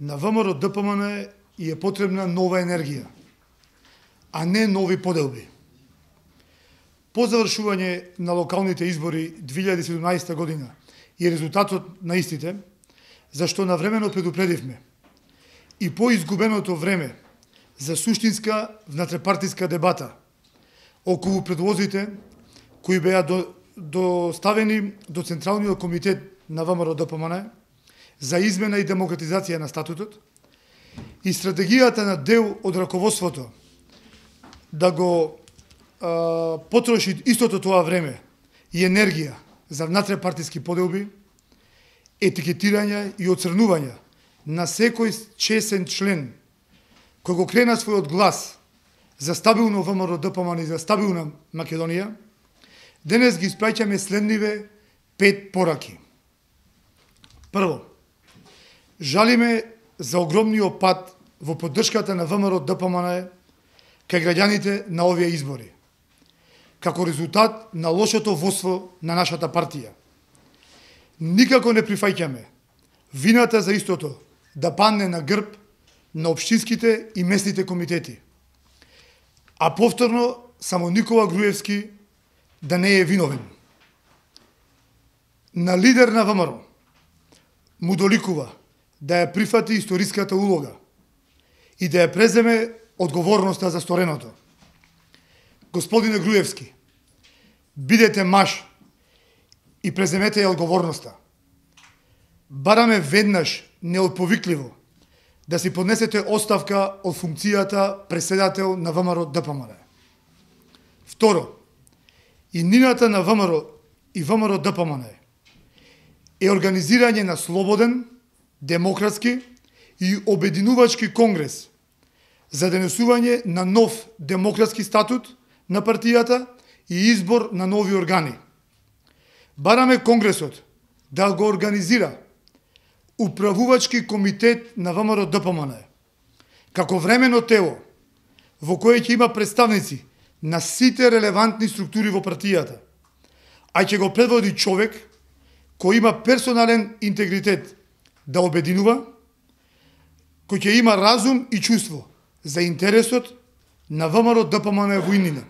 На ВМРО ДПМН и е потребна нова енергија, а не нови поделби. По завршување на локалните избори 2017 година и резултатот на истите, зашто навремено предупредивме, и по изгубеното време за суштинска внатрепартиска дебата околу предлозите кои беа доставени до Централниот комитет на ВМРО ДПМН за измена и демократизација на статутот и стратегијата на дел од раководството да го потроши истото тоа време и енергија за внатрепартиски поделби, етикетирање и оцрнување на секој чесен член кој го крена својот глас за стабилно ВМРО ДПМН и за стабилна Македонија, денес ги испраќаме следниве 5 пораки. Прво, жалиме за огромниот пат во поддршката на ВМРО ДПМН кај граѓаните на овие избори, како резултат на лошото водство на нашата партија. Никако не прифаќаме вината за истото да падне на грб на општинските и местните комитети, а повторно само Никола Груевски да не е виновен. На лидер на ВМРО му доликува да ја прифати историската улога и да ја преземе одговорноста за стореното. Господине Груевски, бидете маж и преземете ја одговорноста. Бараме веднаш неотповикливо да си поднесете оставка од функцијата преседател на ВМРО ДПМН. Второ, иднината на ВМРО и ВМРО ДПМН е организирање на слободен, демократски и обединувачки конгрес за денесување на нов демократски статут на партијата и избор на нови органи. Бараме конгресот да го организира управувачки комитет на ВМРО ДПМН, како времено тело во кое ќе има представници на сите релевантни структури во партијата, а ќе го предводи човек кој има персонален интегритет да обединува, кој ќе има разум и чувство за интересот на ВМРО ДПМН во иднина.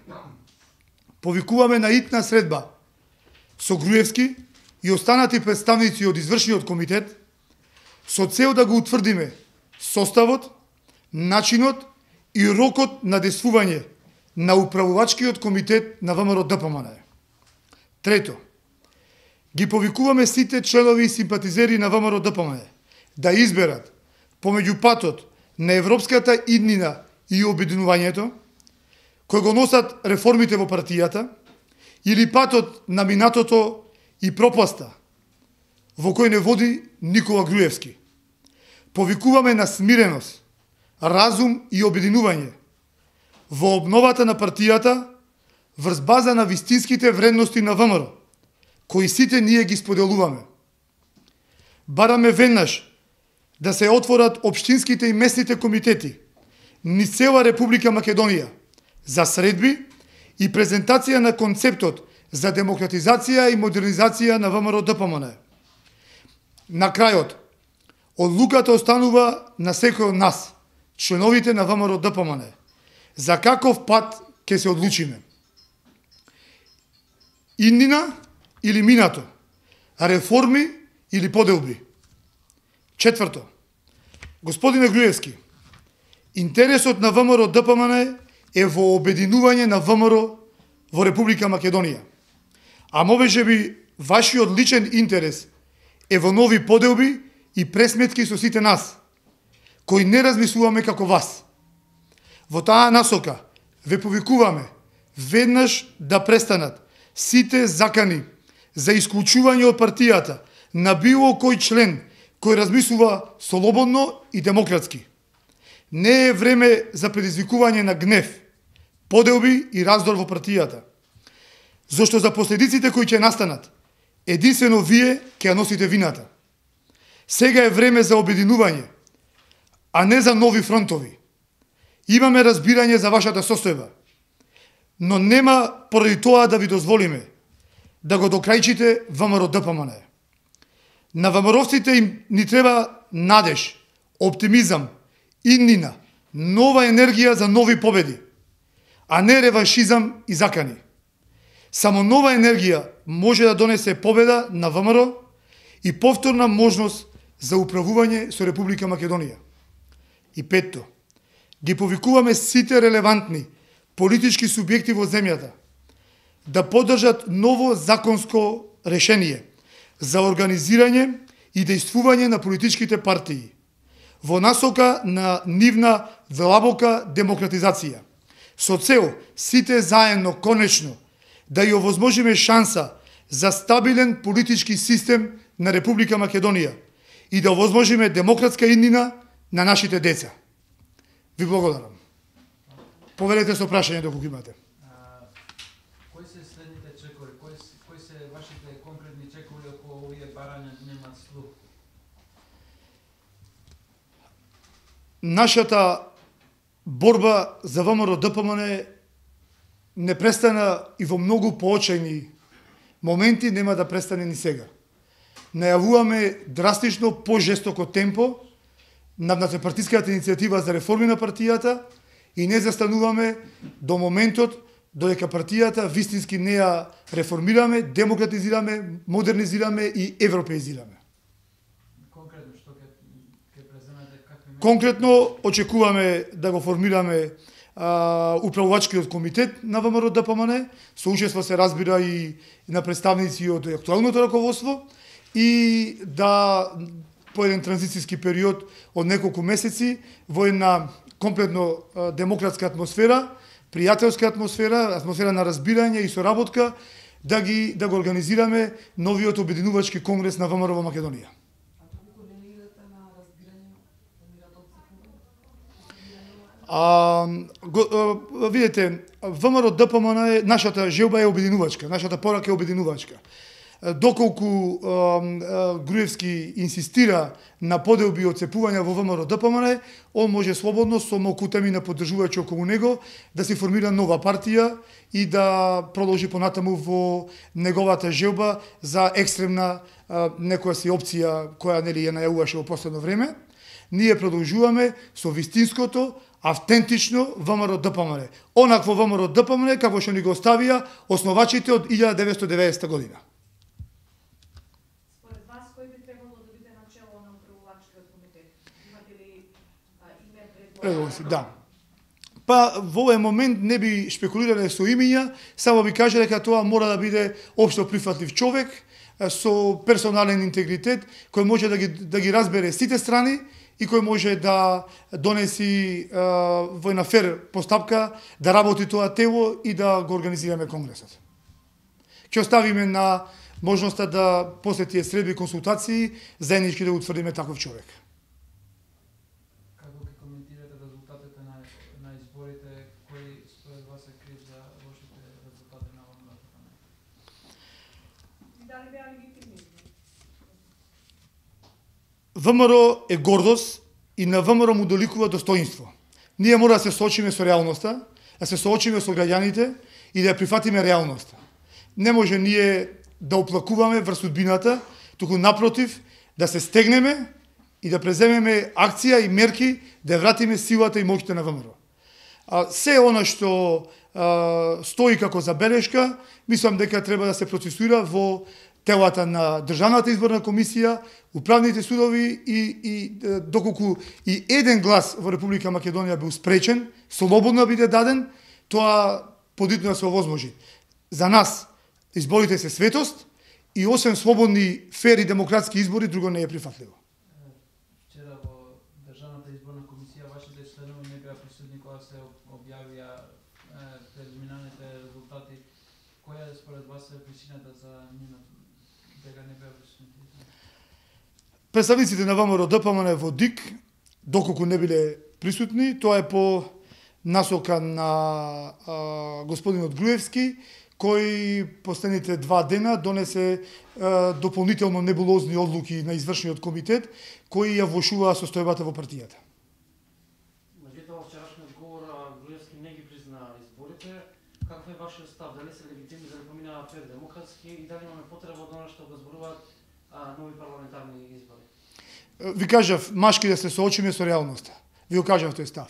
Повикуваме на итна средба со Груевски и останати представници од извршниот комитет со цел да го утврдиме составот, начинот и рокот на действување на управувачкиот комитет на ВМРО ДПМН. Трето, ги повикуваме сите членови и симпатизери на ВМРО ДПМН да изберат помеѓу патот на европската иднина и обединувањето, кој го носат реформите во партијата, или патот на минатото и пропаста, во кој не води Никола Груевски. Повикуваме на смиреност, разум и обединување во обновата на партијата врз база на вистинските вредности на ВМРО, кои сите ние ги споделуваме. Бараме веднаш да се отворат општинските и местните комитети низ цела Република Македонија за средби и презентација на концептот за демократизација и модернизација на ВМРО ДПМН. На крајот, одлуката останува на секој од нас, членовите на ВМРО ДПМН, за каков пат ќе се одлучиме. Иднина или минато, реформи или поделби. Четврто, господине Груевски, интересот на ВМРО ДПМН е во обединување на ВМРО во Република Македонија. А можеби вашиот личен интерес е во нови поделби и пресметки со сите нас, кои не размислуваме како вас. Во таа насока ве повикуваме веднаш да престанат сите закани за исклучување од партијата на било кој член кој размислува слободно и демократски. Не е време за предизвикување на гнев, поделби и раздор во партијата. Зошто за последиците кои ќе настанат, единствено вие ќе ја носите вината. Сега е време за обединување, а не за нови фронтови. Имаме разбирање за вашата состојба, но нема поради тоа да ви дозволиме да го докрајчите ВМРО ДПМН. На ВМРО-вците им ни треба надеж, оптимизам, иднина, нова енергија за нови победи, а не реваншизам и закани. Само нова енергија може да донесе победа на ВМРО и повторна можност за управување со Република Македонија. И петто, ги повикуваме сите релевантни политички субјекти во земјата да поддржат ново законско решение за организирање и дејствување на политичките партии во насока на нивна длабока демократизација, со цел сите заедно конечно да ја овозможиме шанса за стабилен политички систем на Република Македонија и да овозможиме демократска иднина на нашите деца. Ви благодарам. Поверете со прашање доколку имате. Кои се следните чекови? Кои се вашите конкретни чекови ако овие барања немаат слух? Нашата борба за ВМРО ДПМН не престана и во многу поочајни моменти, нема да престане ни сега. Најавуваме драстично пожестоко темпо на партиската иницијатива за реформи на партијата и не застануваме до моментот додека партијата вистински не ја реформираме, демократизираме, модернизираме и европеизираме. Конкретно што ќе преземете, какви Конкретно очекуваме да го формираме управувачкиот комитет на ВМРО ДПМН, со учество се разбира и на представници од актуелното раководство и да по еден транзицијски период од неколку месеци во една комплетно демократска атмосфера, пријателска атмосфера, атмосфера на разбирање и соработка, да го организираме новиот обединувачки конгрес на ВМРО во Македонија. Видите, ВМРО ДПМН е нашата желба е обединувачка, нашата порака е обединувачка. Доколку Груевски инсистира на поделби од цепување во ВМРО ДПМН, он може слободно со малкутами на поддржувачи околу него да се формира нова партија и да продолжи понатаму во неговата желба за екстремна некоја си опција која нели ја најавуваше во последно време. Ние продолжуваме со вистинското, автентично ВМРО ДПМН. Онакво ВМРО ДПМН како што ни го оставија основачите од 1990 година. Според вас, кој би требало да биде начело на управувачкиот комитет? Имате ли име предложено? Да. Па во овој момент не би шпекулирале со имиња, само би кажа дека тоа мора да биде општо прифатлив човек со персонален интегритет кој може да ги разбере сите страни и кој може да донеси во една фер постапка да работи тоа тело и да го организираме конгресот. Ќе оставиме на можноста да после тие средби консултации заеднички да утврдиме таков човек. Како ќе коментирате резултатите на изборите, кои според вас е крив за лошите резултати на ВМРО? Дали беа легитимни? ВМРО е гордост и на ВМРО му доликува достоинство. Ние мора да се соочиме со реалноста, да се соочиме со граѓаните и да ја прифатиме реалноста. Не може ние да оплакуваме врз судбината, туку напротив да се стегнеме и да преземеме акција и мерки да вратиме силата и моќта на ВМРО. Се она што стои како забелешка, мислам дека треба да се процесуира во телата на Државната изборна комисија, управните судови и доколку и еден глас во Република Македонија бил спречен, слободно биде даден, тоа подитно да се овозможи. За нас изборите се светост и освен слободни, фер и демократски избори, друго не е прифатливо. Вчера во Државната изборна комисија вашите членови не беа присутни кога се објавија прелиминарните резултати. Која според вас е причината за нивното дека не беа присутни? Представниците на ВМРО ДПМН во ДИК, доколку не биле присутни, тоа е по насока на господинот Груевски, кој последните 2 дена донесе дополнително небулозни одлуки на извршниот комитет, кои ја влошуваа состојбата во партијата. Меѓутоа, во вчерашниот говор Груевски не ги призна изборите. Каков е вашиот став? Дали се легитимни да поминаа фер демократски и дали имаме потреба од она што го зборуваат нови парламентарни избори? Ви кажав, машки да се соочиме со реалноста. Ви го кажав тој став.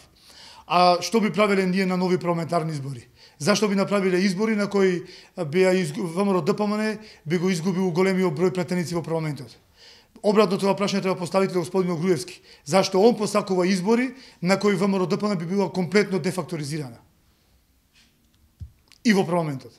А што би правиле ние на нови парламентарни избори? Зашто би направиле избори на кои ВМРО ДПМН би го изгубил големиот број претеници во парламентот? Обратно тоа прашање треба поставите господин Груевски. Зашто он посакува избори на кои ВМРО ДПМН би била комплетно дефакторизирана? И во парламентот.